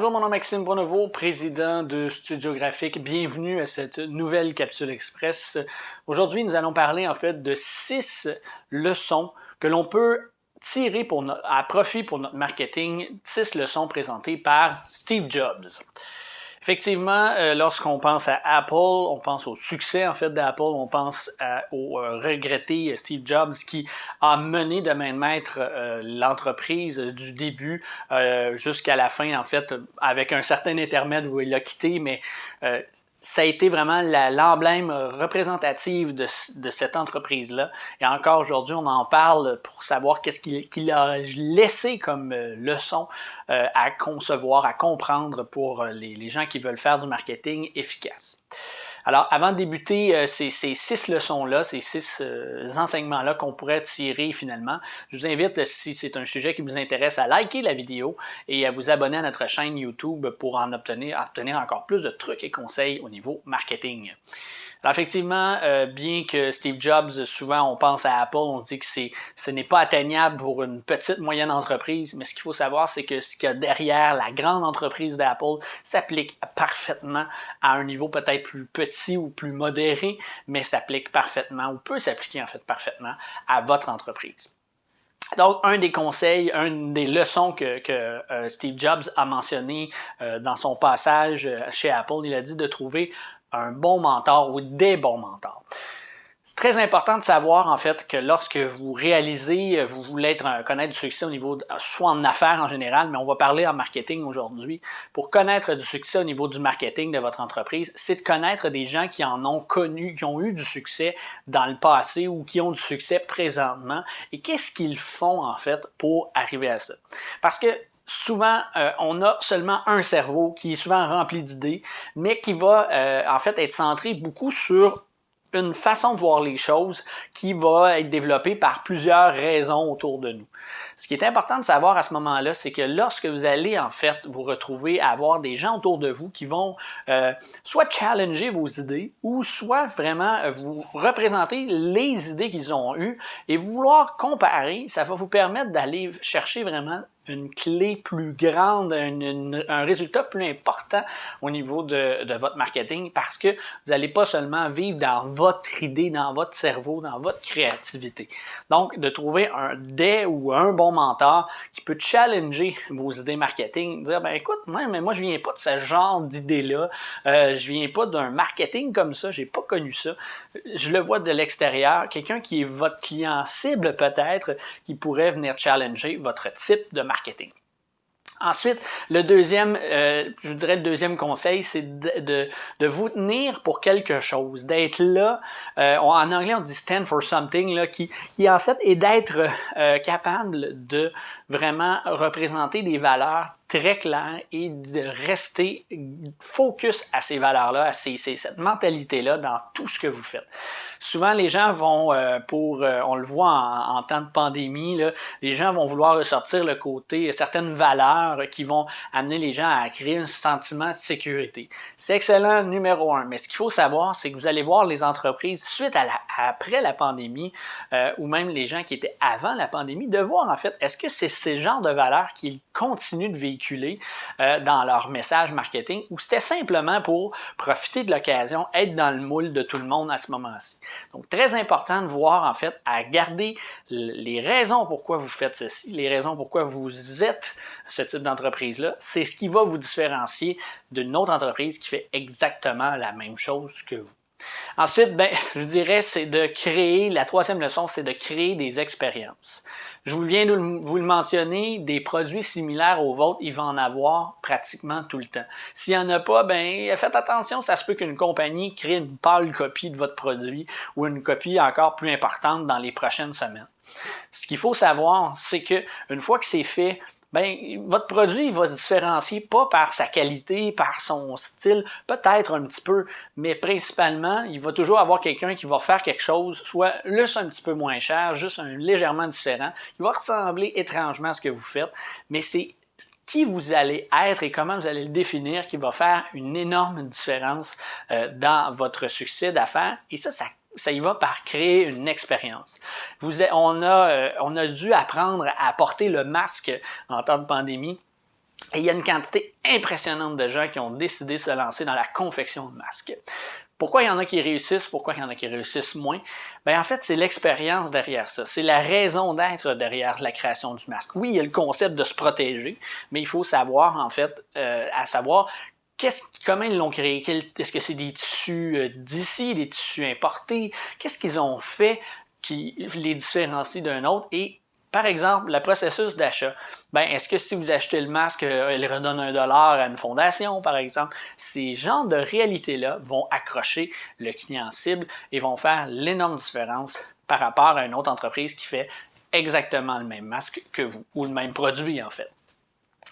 Bonjour, mon nom est Maxime Boisnevaux, président de Studio Graphique. Bienvenue à cette nouvelle capsule express. Aujourd'hui, nous allons parler en fait de 6 leçons que l'on peut tirer à profit pour notre marketing. 6 leçons présentées par Steve Jobs. Effectivement, lorsqu'on pense à Apple, on pense au succès en fait d'Apple, on pense au regretté Steve Jobs qui a mené de main de maître l'entreprise du début jusqu'à la fin en fait, avec un certain intermède où il l'a quitté, mais ça a été vraiment l'emblème représentatif de cette entreprise-là. Et encore aujourd'hui, on en parle pour savoir qu'est-ce qu'il a laissé comme leçon à concevoir, à comprendre pour les gens qui veulent faire du marketing efficace. Alors, avant de débuter ces 6 leçons-là, ces 6 enseignements-là qu'on pourrait tirer finalement, je vous invite, si c'est un sujet qui vous intéresse, à liker la vidéo et à vous abonner à notre chaîne YouTube pour en obtenir encore plus de trucs et conseils au niveau marketing. Alors effectivement, bien que Steve Jobs, souvent on pense à Apple, on dit que ce n'est pas atteignable pour une petite, moyenne entreprise, mais ce qu'il faut savoir, c'est que ce qu'il y a derrière la grande entreprise d'Apple s'applique parfaitement à un niveau peut-être plus petit ou plus modéré, mais s'applique parfaitement, ou peut s'appliquer en fait parfaitement à votre entreprise. Donc, un des conseils, une des leçons que Steve Jobs a mentionné dans son passage chez Apple, il a dit de trouver un bon mentor ou des bons mentors. C'est très important de savoir en fait que lorsque vous réalisez, vous voulez connaître du succès au niveau, soit en affaires en général, mais on va parler en marketing aujourd'hui. Pour connaître du succès au niveau du marketing de votre entreprise, c'est de connaître des gens qui en ont connu, qui ont eu du succès dans le passé ou qui ont du succès présentement et qu'est-ce qu'ils font en fait pour arriver à ça. Parce que souvent, on a seulement un cerveau qui est souvent rempli d'idées, mais qui va en fait être centré beaucoup sur une façon de voir les choses qui va être développée par plusieurs raisons autour de nous. Ce qui est important de savoir à ce moment-là, c'est que lorsque vous allez en fait vous retrouver à avoir des gens autour de vous qui vont soit challenger vos idées ou soit vraiment vous représenter les idées qu'ils ont eues et vouloir comparer, ça va vous permettre d'aller chercher vraiment une clé plus grande, un résultat plus important au niveau de votre marketing parce que vous n'allez pas seulement vivre dans votre idée, dans votre cerveau, dans votre créativité. Donc, de trouver ou un bon mentor qui peut challenger vos idées marketing, dire, ben écoute, mais moi je viens pas de ce genre d'idée-là, je viens pas d'un marketing comme ça, j'ai pas connu ça, je le vois de l'extérieur, quelqu'un qui est votre client cible peut-être, qui pourrait venir challenger votre type de marketing. Ensuite, le deuxième, je dirais le deuxième conseil, c'est de vous tenir pour quelque chose, d'être là, en anglais on dit stand for something, là, qui en fait est d'être capable de vraiment représenter des valeurs très claires et de rester focus à ces valeurs-là, à cette mentalité-là dans tout ce que vous faites. Souvent, les gens vont, on le voit en temps de pandémie, là, les gens vont vouloir ressortir le côté, certaines valeurs qui vont amener les gens à créer un sentiment de sécurité. C'est excellent, numéro 1. Mais ce qu'il faut savoir, c'est que vous allez voir les entreprises, suite après la pandémie, ou même les gens qui étaient avant la pandémie, de voir en fait, est-ce que c'est ces genres de valeurs qu'ils continuent de véhiculer dans leur message marketing ou c'était simplement pour profiter de l'occasion, être dans le moule de tout le monde à ce moment-ci. Donc, très important de voir en fait à garder les raisons pourquoi vous faites ceci, les raisons pourquoi vous êtes ce type d'entreprise-là, c'est ce qui va vous différencier d'une autre entreprise qui fait exactement la même chose que vous. Ensuite, je dirais, c'est de créer, la troisième leçon, c'est de créer des expériences. Je viens de vous le mentionner, des produits similaires aux vôtres, il va en avoir pratiquement tout le temps. S'il n'y en a pas, faites attention, ça se peut qu'une compagnie crée une pâle copie de votre produit ou une copie encore plus importante dans les prochaines semaines. Ce qu'il faut savoir, c'est qu'une fois que c'est fait, votre produit va se différencier pas par sa qualité, par son style, peut-être un petit peu, mais principalement, il va toujours avoir quelqu'un qui va faire quelque chose, soit juste un petit peu moins cher, juste légèrement différent, qui va ressembler étrangement à ce que vous faites, mais c'est qui vous allez être et comment vous allez le définir qui va faire une énorme différence dans votre succès d'affaires. Et ça y va par créer une expérience. On a dû apprendre à porter le masque en temps de pandémie. Et il y a une quantité impressionnante de gens qui ont décidé de se lancer dans la confection de masques. Pourquoi il y en a qui réussissent, pourquoi il y en a qui réussissent moins? Bien, en fait, c'est l'expérience derrière ça. C'est la raison d'être derrière la création du masque. Oui, il y a le concept de se protéger, mais il faut savoir, en fait, à savoir comment ils l'ont créé. Est-ce que c'est des tissus d'ici, des tissus importés? Qu'est-ce qu'ils ont fait qui les différencie d'un autre? Et par exemple, le processus d'achat. Ben, est-ce que si vous achetez le masque, il redonne $1 à une fondation, par exemple? Ces genres de réalités-là vont accrocher le client cible et vont faire l'énorme différence par rapport à une autre entreprise qui fait exactement le même masque que vous, ou le même produit en fait.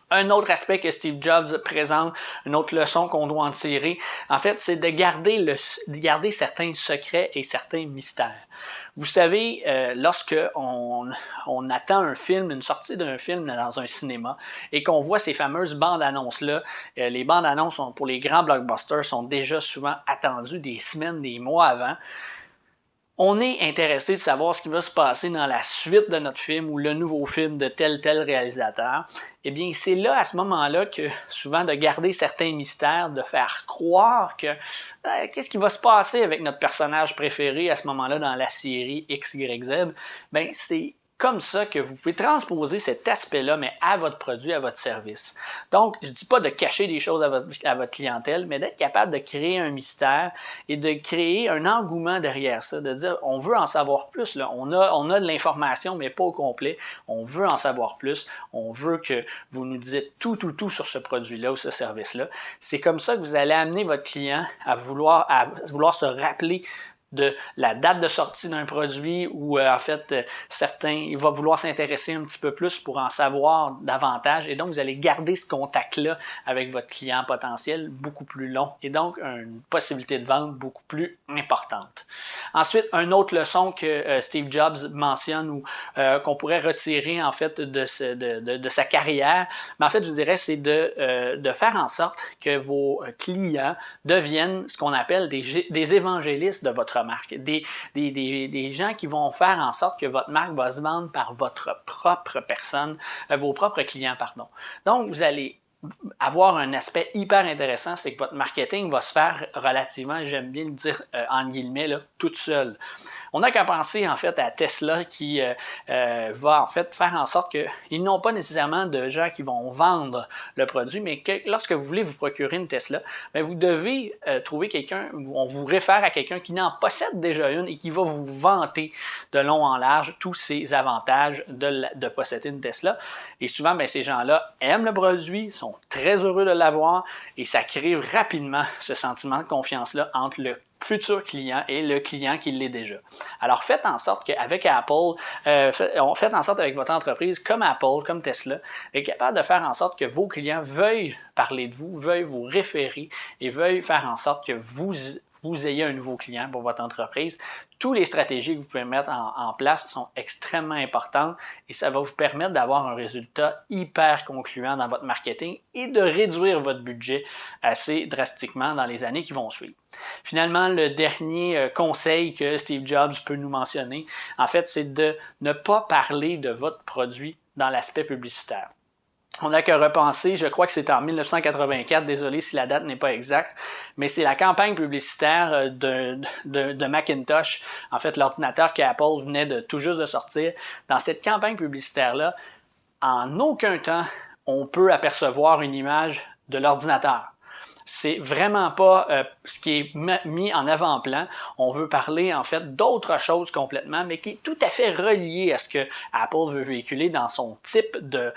Un autre aspect que Steve Jobs présente, une autre leçon qu'on doit en tirer, en fait, c'est de garder certains secrets et certains mystères. Vous savez, lorsque on attend un film, une sortie d'un film dans un cinéma, et qu'on voit ces fameuses bandes-annonces-là, les bandes-annonces pour les grands blockbusters sont déjà souvent attendues des semaines, des mois avant. On est intéressé de savoir ce qui va se passer dans la suite de notre film ou le nouveau film de tel réalisateur. Eh bien, c'est là, à ce moment-là, que souvent de garder certains mystères, de faire croire que qu'est-ce qui va se passer avec notre personnage préféré à ce moment-là dans la série X, Y, Z, bien, c'est comme ça que vous pouvez transposer cet aspect-là, mais à votre produit, à votre service. Donc, je ne dis pas de cacher des choses à votre clientèle, mais d'être capable de créer un mystère et de créer un engouement derrière ça, de dire on veut en savoir plus, là. On a de l'information, mais pas au complet. On veut en savoir plus. On veut que vous nous dites tout sur ce produit-là ou ce service-là. C'est comme ça que vous allez amener votre client à vouloir se rappeler de la date de sortie d'un produit ou en fait il va vouloir s'intéresser un petit peu plus pour en savoir davantage et donc vous allez garder ce contact-là avec votre client potentiel beaucoup plus long et donc une possibilité de vente beaucoup plus importante. Ensuite, une autre leçon que Steve Jobs mentionne ou qu'on pourrait retirer en fait de sa carrière, mais en fait je vous dirais c'est de faire en sorte que vos clients deviennent ce qu'on appelle des évangélistes de votre marque, des gens qui vont faire en sorte que votre marque va se vendre par votre propre personne, vos propres clients, pardon. Donc, vous allez avoir un aspect hyper intéressant, c'est que votre marketing va se faire relativement, j'aime bien le dire en guillemets, là, toute seule. On n'a qu'à penser en fait à Tesla qui va en fait faire en sorte qu'ils n'ont pas nécessairement de gens qui vont vendre le produit, mais que lorsque vous voulez vous procurer une Tesla, bien, vous devez trouver quelqu'un, on vous réfère à quelqu'un qui n'en possède déjà une et qui va vous vanter de long en large tous ces avantages de posséder une Tesla. Et souvent, bien, ces gens-là aiment le produit, sont très heureux de l'avoir et ça crée rapidement ce sentiment de confiance-là entre le futur client et le client qui l'est déjà. Alors faites en sorte qu'avec Apple, faites en sorte avec votre entreprise, comme Apple, comme Tesla, est capable de faire en sorte que vos clients veuillent parler de vous, veuillent vous référer et veuillent faire en sorte que vous ayez un nouveau client pour votre entreprise. Toutes les stratégies que vous pouvez mettre en place sont extrêmement importantes et ça va vous permettre d'avoir un résultat hyper concluant dans votre marketing et de réduire votre budget assez drastiquement dans les années qui vont suivre. Finalement, le dernier conseil que Steve Jobs peut nous mentionner, en fait, c'est de ne pas parler de votre produit dans l'aspect publicitaire. On n'a qu'à repenser, je crois que c'était en 1984, désolé si la date n'est pas exacte, mais c'est la campagne publicitaire de Macintosh, en fait l'ordinateur qu'Apple venait de tout juste de sortir. Dans cette campagne publicitaire-là, en aucun temps, on peut apercevoir une image de l'ordinateur. C'est vraiment pas ce qui est mis en avant-plan. On veut parler en fait d'autre chose complètement, mais qui est tout à fait relié à ce que Apple veut véhiculer dans son type de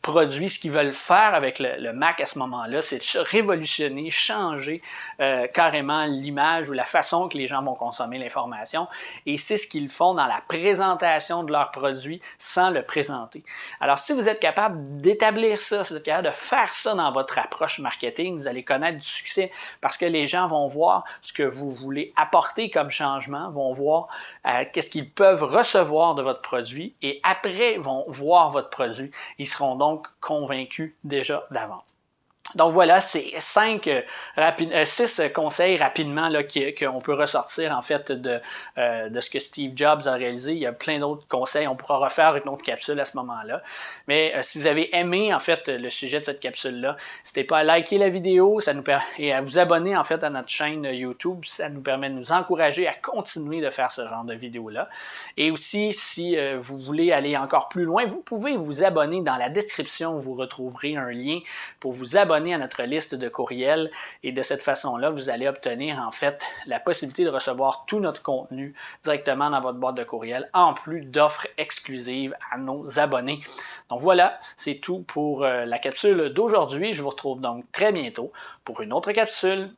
produit. Ce qu'ils veulent faire avec le Mac à ce moment-là, c'est de révolutionner, changer carrément l'image ou la façon que les gens vont consommer l'information. Et c'est ce qu'ils font dans la présentation de leur produit sans le présenter. Alors, si vous êtes capable d'établir ça, si vous êtes capable de faire ça dans votre approche marketing, vous allez connaître du succès parce que les gens vont voir ce que vous voulez apporter comme changement, vont voir qu'est-ce qu'ils peuvent recevoir de votre produit et après vont voir votre produit. Ils seront donc convaincus déjà d'avance. Donc voilà, c'est 6 conseils rapidement qu'on peut ressortir en fait de ce que Steve Jobs a réalisé. Il y a plein d'autres conseils, on pourra refaire une autre capsule à ce moment-là. Mais si vous avez aimé en fait le sujet de cette capsule-là, n'hésitez pas à liker la vidéo et à vous abonner en fait à notre chaîne YouTube. Ça nous permet de nous encourager à continuer de faire ce genre de vidéos-là. Et aussi, si vous voulez aller encore plus loin, vous pouvez vous abonner. Dans la description, vous retrouverez un lien pour vous abonner à notre liste de courriels et de cette façon-là, vous allez obtenir en fait la possibilité de recevoir tout notre contenu directement dans votre boîte de courriel, en plus d'offres exclusives à nos abonnés. Donc voilà, c'est tout pour la capsule d'aujourd'hui. Je vous retrouve donc très bientôt pour une autre capsule.